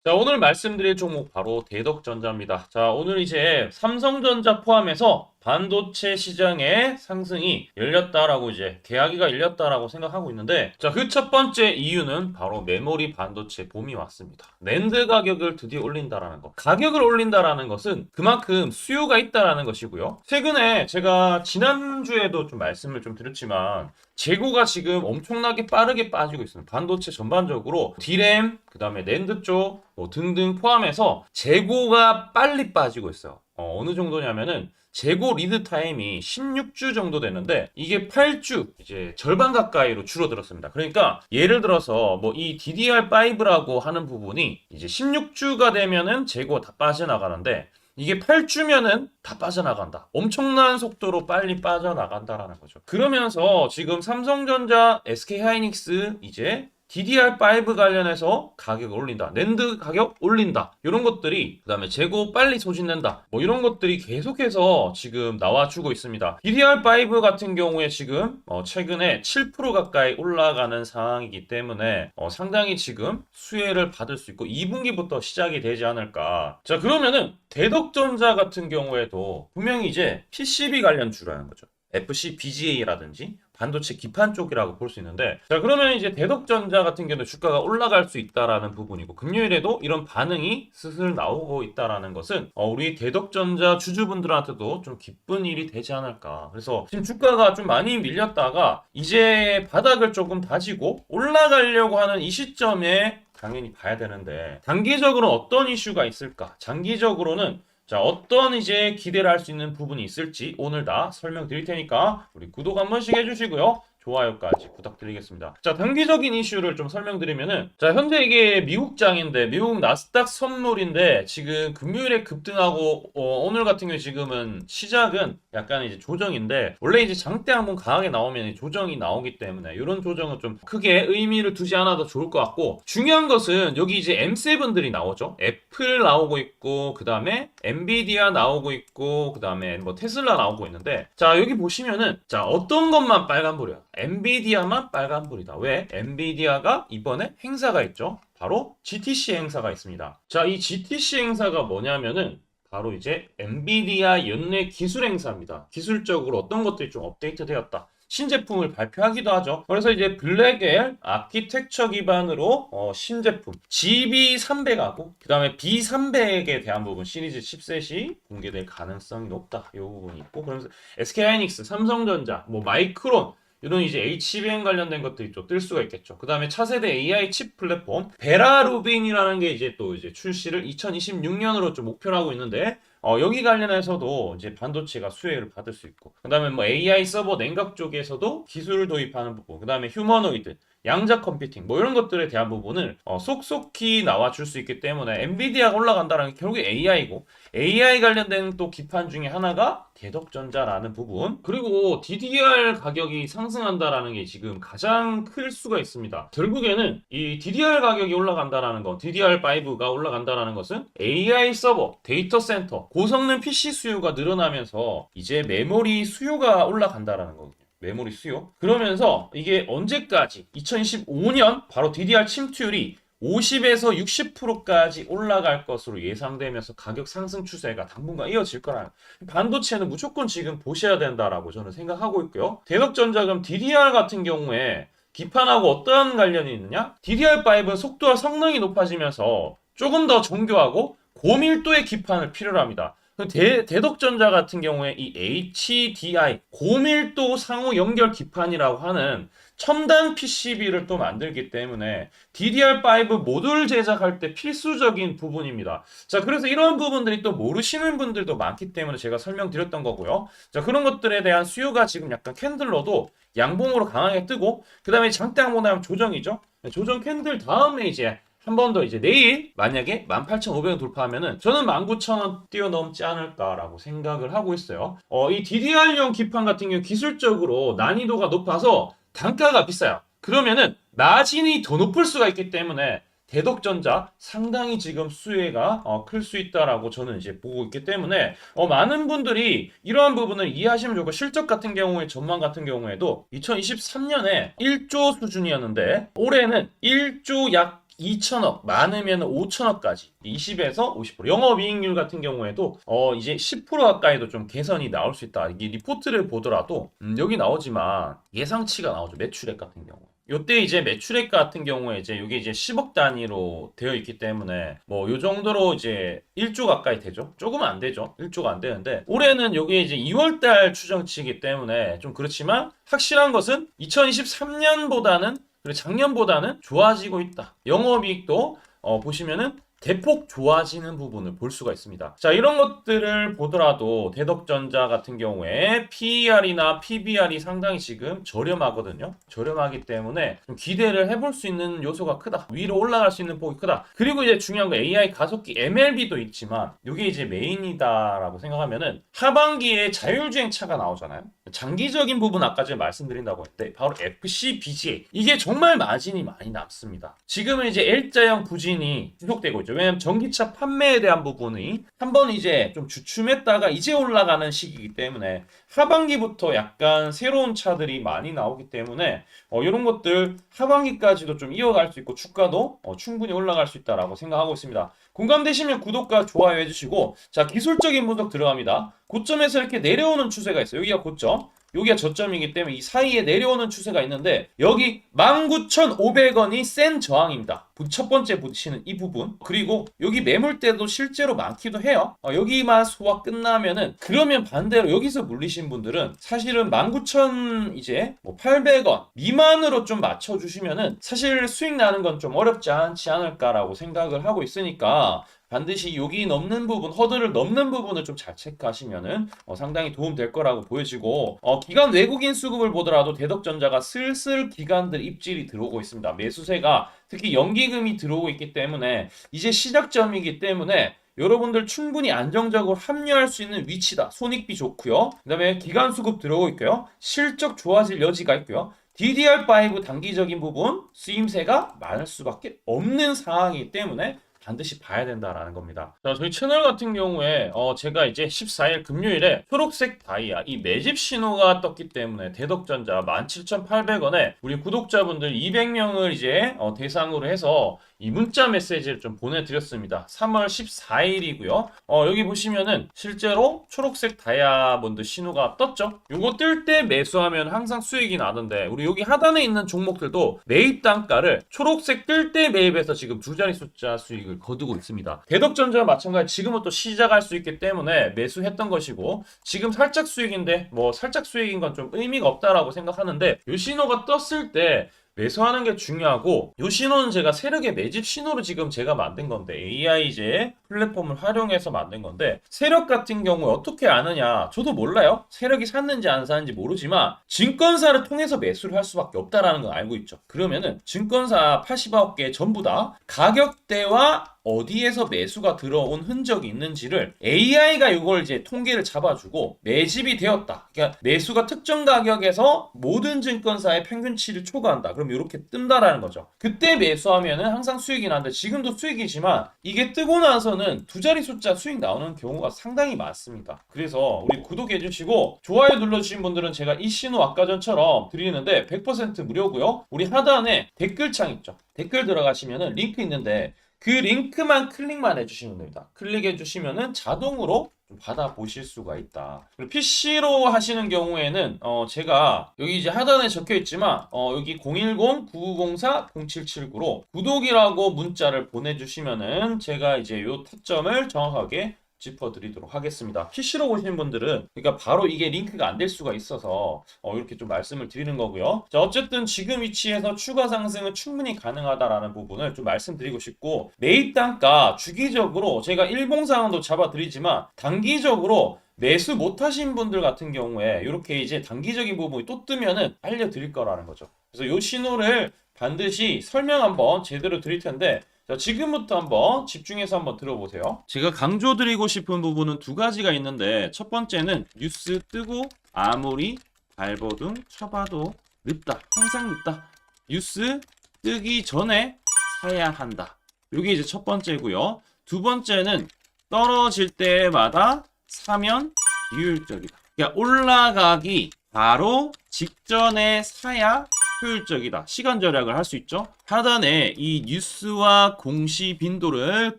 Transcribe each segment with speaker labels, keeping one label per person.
Speaker 1: 자, 오늘 말씀드릴 종목 바로 대덕전자입니다. 자, 오늘 이제 삼성전자 포함해서 반도체 시장의 상승이 열렸다라고 이제 계약이가 열렸다라고 생각하고 있는데, 자, 그 첫 번째 이유는 바로 메모리 반도체 봄이 왔습니다. 낸드 가격을 드디어 올린다라는 것. 가격을 올린다라는 것은 그만큼 수요가 있다라는 것이고요. 최근에 제가 지난주에도 좀 말씀을 좀 드렸지만 재고가 지금 엄청나게 빠르게 빠지고 있습니다. 반도체 전반적으로 D램, 그 다음에 낸드 쪽 등등 포함해서 재고가 빨리 빠지고 있어요. 어느 정도냐면은 재고 리드 타임이 16주 정도 되는데 이게 8주 이제 절반 가까이로 줄어들었습니다. 그러니까 예를 들어서 뭐 이 DDR5라고 하는 부분이 이제 16주가 되면은 재고가 다 빠져나가는데 이게 8주면은 다 빠져나간다. 엄청난 속도로 빨리 빠져나간다라는 거죠. 그러면서 지금 삼성전자, SK하이닉스 이제 DDR5 관련해서 가격을 올린다. 낸드 가격 올린다. 이런 것들이 그다음에 재고 빨리 소진된다. 뭐 이런 것들이 계속해서 지금 나와주고 있습니다. DDR5 같은 경우에 지금 최근에 7% 가까이 올라가는 상황이기 때문에 상당히 지금 수혜를 받을 수 있고 2분기부터 시작이 되지 않을까. 자, 그러면은 대덕전자 같은 경우에도 분명히 이제 PCB 관련 주라는 거죠. FC, BGA라든지 반도체 기판 쪽이라고 볼 수 있는데, 자, 그러면 이제 대덕전자 같은 경우는 주가가 올라갈 수 있다라는 부분이고 금요일에도 이런 반응이 슬슬 나오고 있다라는 것은 우리 대덕전자 주주분들한테도 좀 기쁜 일이 되지 않을까. 그래서 지금 주가가 좀 많이 밀렸다가 이제 바닥을 조금 다지고 올라가려고 하는 이 시점에 당연히 봐야 되는데, 단기적으로 어떤 이슈가 있을까? 장기적으로는 자, 어떤 이제 기대를 할 수 있는 부분이 있을지 오늘 다 설명드릴 테니까 우리 구독 한 번씩 해주시고요. 좋아요까지 부탁드리겠습니다. 자, 단기적인 이슈를 좀 설명드리면은, 자, 현재 이게 미국장인데, 미국 나스닥 선물인데, 지금 금요일에 급등하고, 오늘 같은 경우에 지금은 시작은 약간 이제 조정인데, 원래 이제 장대 한번 강하게 나오면 조정이 나오기 때문에, 이런 조정은 좀 크게 의미를 두지 않아도 좋을 것 같고, 중요한 것은 여기 이제 M7들이 나오죠. 애플 나오고 있고, 그 다음에 엔비디아 나오고 있고, 그 다음에 뭐 테슬라 나오고 있는데, 자, 여기 보시면은, 자, 어떤 것만 빨간불이야. 엔비디아만 빨간불이다. 왜? 엔비디아가 이번에 행사가 있죠. 바로 GTC 행사가 있습니다. 자, 이 GTC 행사가 뭐냐면은 바로 이제 엔비디아 연내 기술 행사입니다. 기술적으로 어떤 것들이 좀 업데이트 되었다. 신제품을 발표하기도 하죠. 그래서 이제 블랙엘 아키텍처 기반으로 신제품 GB300하고 그 다음에 B300에 대한 부분 시리즈 칩셋이 공개될 가능성이 높다. 이 부분이 있고, 그러면서 SK하이닉스, 삼성전자, 뭐 마이크론 이런 이제 HBM 관련된 것들이 좀 뜰 수가 있겠죠. 그 다음에 차세대 AI 칩 플랫폼 베라루빈이라는 게 이제 또 이제 출시를 2026년으로 좀 목표로 하고 있는데, 여기 관련해서도 이제 반도체가 수혜를 받을 수 있고, 그 다음에 뭐 AI 서버 냉각 쪽에서도 기술을 도입하는 부분, 그 다음에 휴머노이드, 양자 컴퓨팅, 뭐 이런 것들에 대한 부분을 속속히 나와줄 수 있기 때문에 엔비디아가 올라간다는 게 결국에 AI고, AI 관련된 또 기판 중에 하나가 대덕전자라는 부분, 그리고 DDR 가격이 상승한다라는 게 지금 가장 클 수가 있습니다. 결국에는 이 DDR 가격이 올라간다라는 거, DDR5가 올라간다라는 것은 AI 서버, 데이터 센터, 고성능 PC 수요가 늘어나면서 이제 메모리 수요가 올라간다라는 거거든요. 메모리 수요. 그러면서 이게 언제까지? 2025년 바로 DDR 침투율이 50에서 60%까지 올라갈 것으로 예상되면서 가격 상승 추세가 당분간 이어질 거라는, 반도체는 무조건 지금 보셔야 된다라고 저는 생각하고 있고요. 대덕전자 그럼 DDR 같은 경우에 기판하고 어떠한 관련이 있느냐? DDR5는 속도와 성능이 높아지면서 조금 더 정교하고 고밀도의 기판을 필요로 합니다. 대덕전자 같은 경우에 이 HDI 고밀도 상호 연결 기판이라고 하는 첨단 PCB를 또 만들기 때문에 DDR5 모듈 제작할 때 필수적인 부분입니다. 자, 그래서 이런 부분들이 또 모르시는 분들도 많기 때문에 제가 설명드렸던 거고요. 자, 그런 것들에 대한 수요가 지금 약간 캔들러도 양봉으로 강하게 뜨고, 그 다음에 장대 항목 나면 조정이죠. 조정 캔들 다음에 이제 한 번 더 이제 내일 만약에 18,500원 돌파하면은 저는 19,000원 뛰어넘지 않을까라고 생각을 하고 있어요. 이 DDR용 기판 같은 경우 기술적으로 난이도가 높아서 단가가 비싸요. 그러면은 마진이 더 높을 수가 있기 때문에 대덕전자 상당히 지금 수혜가 클 수 있다라고 저는 이제 보고 있기 때문에 많은 분들이 이러한 부분을 이해하시면 좋고, 실적 같은 경우에 전망 같은 경우에도 2023년에 1조 수준이었는데 올해는 1조 약 2천억, 많으면 5천억까지 20에서 50%. 영업이익률 같은 경우에도 이제 10% 가까이도 좀 개선이 나올 수 있다. 이게 리포트를 보더라도 여기 나오지만 예상치가 나오죠. 매출액 같은 경우. 요때 이제 매출액 같은 경우에 이제 이게 이제 10억 단위로 되어 있기 때문에 뭐 요 정도로 이제 1조 가까이 되죠. 조금 안 되죠. 1조가 안 되는데 올해는 요게 이제 2월달 추정치이기 때문에 좀 그렇지만 확실한 것은 2023년보다는 그리고 작년보다는 좋아지고 있다. 영업이익도 보시면은 대폭 좋아지는 부분을 볼 수가 있습니다. 자, 이런 것들을 보더라도 대덕전자 같은 경우에 PER이나 PBR이 상당히 지금 저렴하거든요. 저렴하기 때문에 좀 기대를 해볼 수 있는 요소가 크다. 위로 올라갈 수 있는 폭이 크다. 그리고 이제 중요한 거 AI 가속기 MLB도 있지만 이게 이제 메인이다라고 생각하면은 하반기에 자율주행차가 나오잖아요. 장기적인 부분 아까 제가 말씀드린다고 했는데 바로 FC, BGA 이게 정말 마진이 많이 남습니다. 지금은 이제 L자형 부진이 지속되고 있죠. 왜냐면 전기차 판매에 대한 부분이 한번 이제 좀 주춤했다가 이제 올라가는 시기이기 때문에 하반기부터 약간 새로운 차들이 많이 나오기 때문에 이런 것들 하반기까지도 좀 이어갈 수 있고 주가도 충분히 올라갈 수 있다라고 생각하고 있습니다. 공감되시면 구독과 좋아요 해주시고 자 기술적인 분석 들어갑니다. 고점에서 이렇게 내려오는 추세가 있어요. 여기가 고점. 여기가 저점이기 때문에 이 사이에 내려오는 추세가 있는데 여기 19,500원이 센 저항입니다. 첫 번째 붙이는 이 부분 그리고 여기 매물대도 실제로 많기도 해요. 여기만 소화 끝나면은 그러면 반대로 여기서 물리신 분들은 사실은 19,000 이제 뭐 800원 미만으로 좀 맞춰주시면은 사실 수익 나는 건 좀 어렵지 않지 않을까라고 생각을 하고 있으니까 반드시 여기 넘는 부분, 허들을 넘는 부분을 좀 잘 체크하시면은 상당히 도움 될 거라고 보여지고 기관 외국인 수급을 보더라도 대덕전자가 슬슬 기관들 입질이 들어오고 있습니다. 매수세가 특히 연기금이 들어오고 있기 때문에 이제 시작점이기 때문에 여러분들 충분히 안정적으로 합류할 수 있는 위치다. 손익비 좋고요. 그 다음에 기관 수급 들어오고 있고요. 실적 좋아질 여지가 있고요. DDR5 단기적인 부분 쓰임새가 많을 수밖에 없는 상황이기 때문에 반드시 봐야 된다라는 겁니다. 자, 저희 채널 같은 경우에 제가 이제 14일 금요일에 초록색 다이아 이 매집 신호가 떴기 때문에 대덕전자 17,800원에 우리 구독자분들 200명을 이제 대상으로 해서 이 문자 메시지를 좀 보내드렸습니다. 3월 14일이고요. 여기 보시면은 실제로 초록색 다이아몬드 신호가 떴죠. 요거 뜰 때 매수하면 항상 수익이 나던데 우리 여기 하단에 있는 종목들도 매입 단가를 초록색 뜰 때 매입해서 지금 두 자리 숫자 수익을 거두고 있습니다. 대덕전자와 마찬가지 지금은 또 시작할 수 있기 때문에 매수했던 것이고 지금 살짝 수익인데 뭐 살짝 수익인 건 좀 의미가 없다라고 생각하는데 요 신호가 떴을 때 매수하는 게 중요하고 이 신호는 제가 세력의 매집 신호로 지금 제가 만든 건데 AI제 플랫폼을 활용해서 만든 건데 세력 같은 경우에 어떻게 아느냐 저도 몰라요. 세력이 샀는지 안 샀는지 모르지만 증권사를 통해서 매수를 할 수밖에 없다라는 걸 알고 있죠. 그러면은 증권사 89개 전부 다 가격대와 어디에서 매수가 들어온 흔적이 있는지를 AI가 이걸 이제 통계를 잡아주고 매집이 되었다. 그러니까 매수가 특정 가격에서 모든 증권사의 평균치를 초과한다. 그럼 이렇게 뜬다라는 거죠. 그때 매수하면은 항상 수익이 나는데 지금도 수익이지만 이게 뜨고 나서는 두 자리 숫자 수익 나오는 경우가 상당히 많습니다. 그래서 우리 구독해 주시고 좋아요 눌러주신 분들은 제가 이 신호 아까 전처럼 드리는데 100% 무료고요. 우리 하단에 댓글창 있죠. 댓글 들어가시면은 링크 있는데 그 링크만 클릭만 해주시면 됩니다. 클릭해주시면은 자동으로 좀 받아보실 수가 있다. 그리고 PC로 하시는 경우에는 제가 여기 이제 하단에 적혀 있지만 여기 010-9904-0779로 구독이라고 문자를 보내주시면은 제가 이제 요 타점을 정확하게 짚어드리도록 하겠습니다. PC로 보시는 분들은 그러니까 바로 이게 링크가 안 될 수가 있어서 이렇게 좀 말씀을 드리는 거고요. 자, 어쨌든 지금 위치에서 추가 상승은 충분히 가능하다라는 부분을 좀 말씀드리고 싶고 매입 단가 주기적으로 제가 일봉상으로 잡아드리지만 단기적으로 매수 못하신 분들 같은 경우에 이렇게 이제 단기적인 부분이 또 뜨면은 알려드릴 거라는 거죠. 그래서 이 신호를 반드시 설명 한번 제대로 드릴 텐데 자, 지금부터 한번 집중해서 한번 들어보세요. 제가 강조드리고 싶은 부분은 두 가지가 있는데 첫 번째는 뉴스 뜨고 아무리 발버둥 쳐봐도 늦다. 항상 늦다. 뉴스 뜨기 전에 사야 한다. 이게 이제 첫 번째고요. 두 번째는 떨어질 때마다 사면 비효율적이다. 그러니까 올라가기 바로 직전에 사야 효율적이다. 시간 절약을 할 수 있죠. 하단에 이 뉴스와 공시 빈도를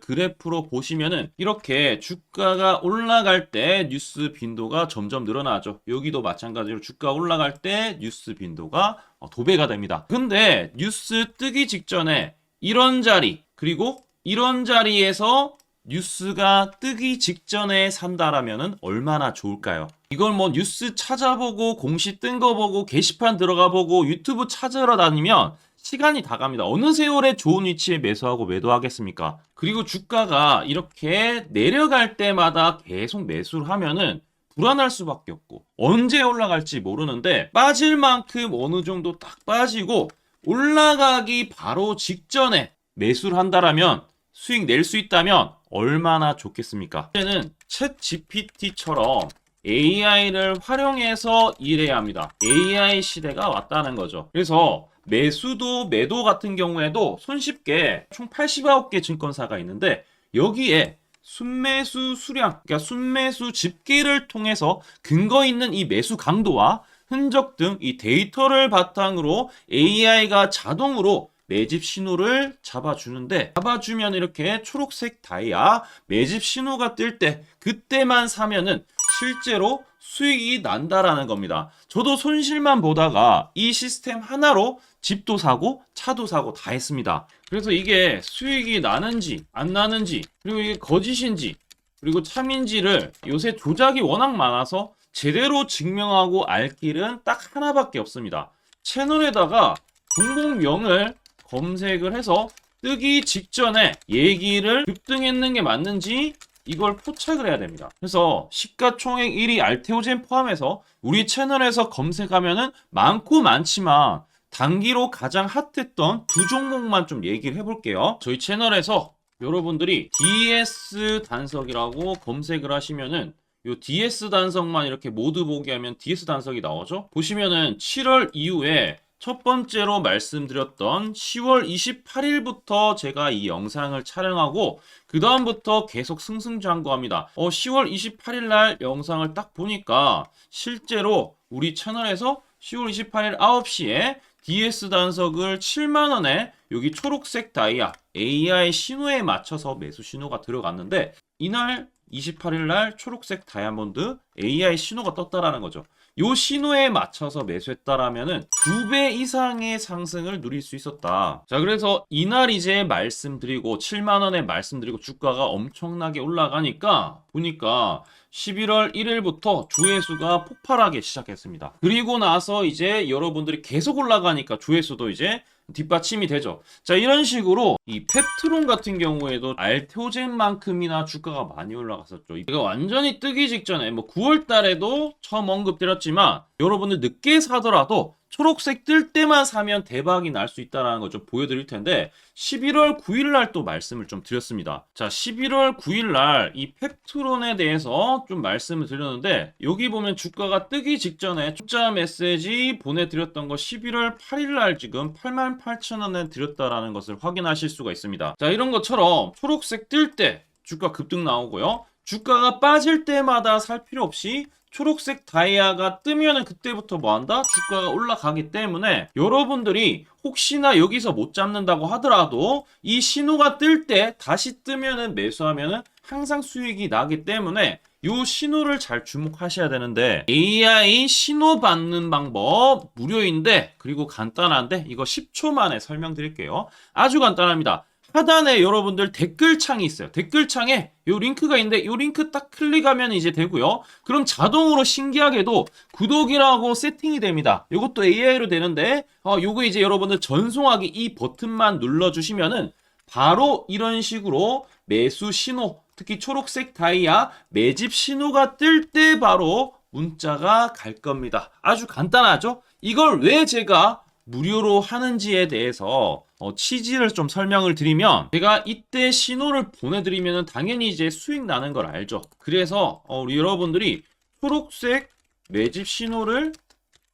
Speaker 1: 그래프로 보시면은 이렇게 주가가 올라갈 때 뉴스 빈도가 점점 늘어나죠. 여기도 마찬가지로 주가 올라갈 때 뉴스 빈도가 도배가 됩니다. 근데 뉴스 뜨기 직전에 이런 자리 그리고 이런 자리에서 뉴스가 뜨기 직전에 산다라면은 얼마나 좋을까요? 이걸 뭐 뉴스 찾아보고 공시 뜬 거 보고 게시판 들어가 보고 유튜브 찾으러 다니면 시간이 다 갑니다. 어느 세월에 좋은 위치에 매수하고 매도하겠습니까? 그리고 주가가 이렇게 내려갈 때마다 계속 매수를 하면은 불안할 수밖에 없고 언제 올라갈지 모르는데 빠질 만큼 어느 정도 딱 빠지고 올라가기 바로 직전에 매수를 한다라면 수익 낼 수 있다면 얼마나 좋겠습니까? 이제는 챗 GPT처럼 AI를 활용해서 일해야 합니다. AI 시대가 왔다는 거죠. 그래서 매수도 매도 같은 경우에도 손쉽게 총 89개 증권사가 있는데 여기에 순매수 수량, 그러니까 순매수 집계를 통해서 근거 있는 이 매수 강도와 흔적 등 이 데이터를 바탕으로 AI가 자동으로 매집 신호를 잡아주면 이렇게 초록색 다이아 매집 신호가 뜰 때 그때만 사면은 실제로 수익이 난다라는 겁니다. 저도 손실만 보다가 이 시스템 하나로 집도 사고 차도 사고 다 했습니다. 그래서 이게 수익이 나는지 안 나는지 그리고 이게 거짓인지 그리고 참인지를 요새 조작이 워낙 많아서 제대로 증명하고 알 길은 딱 하나밖에 없습니다. 채널에다가 종목명을 검색을 해서 뜨기 직전에 얘기를 급등했는 게 맞는지 이걸 포착을 해야 됩니다. 그래서 시가총액 1위 알테오젠 포함해서 우리 채널에서 검색하면은 많고 많지만 단기로 가장 핫했던 두 종목만 좀 얘기를 해볼게요. 저희 채널에서 여러분들이 DS 단석이라고 검색을 하시면은 요 DS 단석만 이렇게 모두 보게 하면 DS 단석이 나오죠. 보시면은 7월 이후에 첫 번째로 말씀드렸던 10월 28일부터 제가 이 영상을 촬영하고 그 다음부터 계속 승승장구합니다. 10월 28일 날 영상을 딱 보니까 실제로 우리 채널에서 10월 28일 9시에 DS 단석을 7만원에 여기 초록색 다이아 AI 신호에 맞춰서 매수 신호가 들어갔는데 이날 28일 날 초록색 다이아몬드 AI 신호가 떴다라는 거죠. 요 신호에 맞춰서 매수했다라면은 2배 이상의 상승을 누릴 수 있었다. 자, 그래서 이날 이제 말씀드리고 7만원에 말씀드리고 주가가 엄청나게 올라가니까 보니까 11월 1일부터 조회수가 폭발하기 시작했습니다. 그리고 나서 이제 여러분들이 계속 올라가니까 조회수도 이제 뒷받침이 되죠. 자, 이런 식으로 이 펩트론 같은 경우에도 알테오젠만큼이나 주가가 많이 올라갔었죠. 이거 완전히 뜨기 직전에 뭐 9월 달에도 처음 언급드렸지만 여러분들 늦게 사더라도 초록색 뜰 때만 사면 대박이 날 수 있다는 걸 좀 보여드릴 텐데 11월 9일 날 또 말씀을 좀 드렸습니다. 자, 11월 9일 날 이 펩트론에 대해서 좀 말씀을 드렸는데 여기 보면 주가가 뜨기 직전에 투자 메시지 보내드렸던 거 11월 8일 날 지금 88,000원에 드렸다라는 것을 확인하실 수가 있습니다. 자, 이런 것처럼 초록색 뜰 때 주가 급등 나오고요. 주가가 빠질 때마다 살 필요 없이 초록색 다이아가 뜨면은 그때부터 뭐한다? 주가가 올라가기 때문에 여러분들이 혹시나 여기서 못 잡는다고 하더라도 이 신호가 뜰 때 다시 뜨면은 매수하면은 항상 수익이 나기 때문에 요 신호를 잘 주목하셔야 되는데 AI 신호 받는 방법 무료인데 그리고 간단한데 이거 10초 만에 설명드릴게요. 아주 간단합니다. 하단에 여러분들 댓글창이 있어요. 댓글창에 요 링크가 있는데 요 링크 딱 클릭하면 이제 되고요. 그럼 자동으로 신기하게도 구독이라고 세팅이 됩니다. 요것도 AI로 되는데 요거 이제 여러분들 전송하기 이 버튼만 눌러주시면은 바로 이런 식으로 매수 신호 특히 초록색 다이아 매집 신호가 뜰 때 바로 문자가 갈 겁니다. 아주 간단하죠? 이걸 왜 제가 무료로 하는지에 대해서 취지를 좀 설명을 드리면 제가 이때 신호를 보내드리면 당연히 이제 수익 나는 걸 알죠. 그래서 우리 여러분들이 초록색 매집 신호를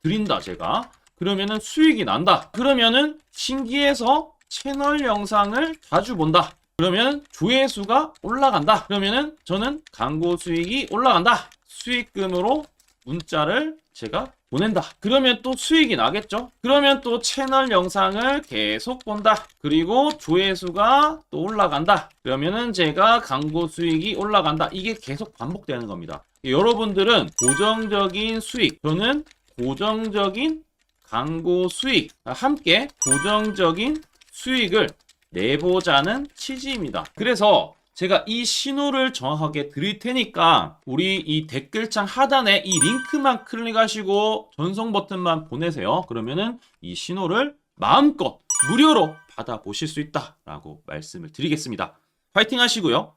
Speaker 1: 드린다 제가 그러면은 수익이 난다. 그러면은 신기해서 채널 영상을 자주 본다. 그러면 조회수가 올라간다. 그러면은 저는 광고 수익이 올라간다. 수익금으로 문자를 제가 보낸다. 그러면 또 수익이 나겠죠? 그러면 또 채널 영상을 계속 본다. 그리고 조회수가 또 올라간다. 그러면은 제가 광고 수익이 올라간다. 이게 계속 반복되는 겁니다. 여러분들은 고정적인 수익, 저는 고정적인 광고 수익, 함께 고정적인 수익을 내보자는 취지입니다. 그래서 제가 이 신호를 정확하게 드릴 테니까 우리 이 댓글창 하단에 이 링크만 클릭하시고 전송 버튼만 보내세요. 그러면은 이 신호를 마음껏 무료로 받아보실 수 있다라고 말씀을 드리겠습니다. 파이팅 하시고요.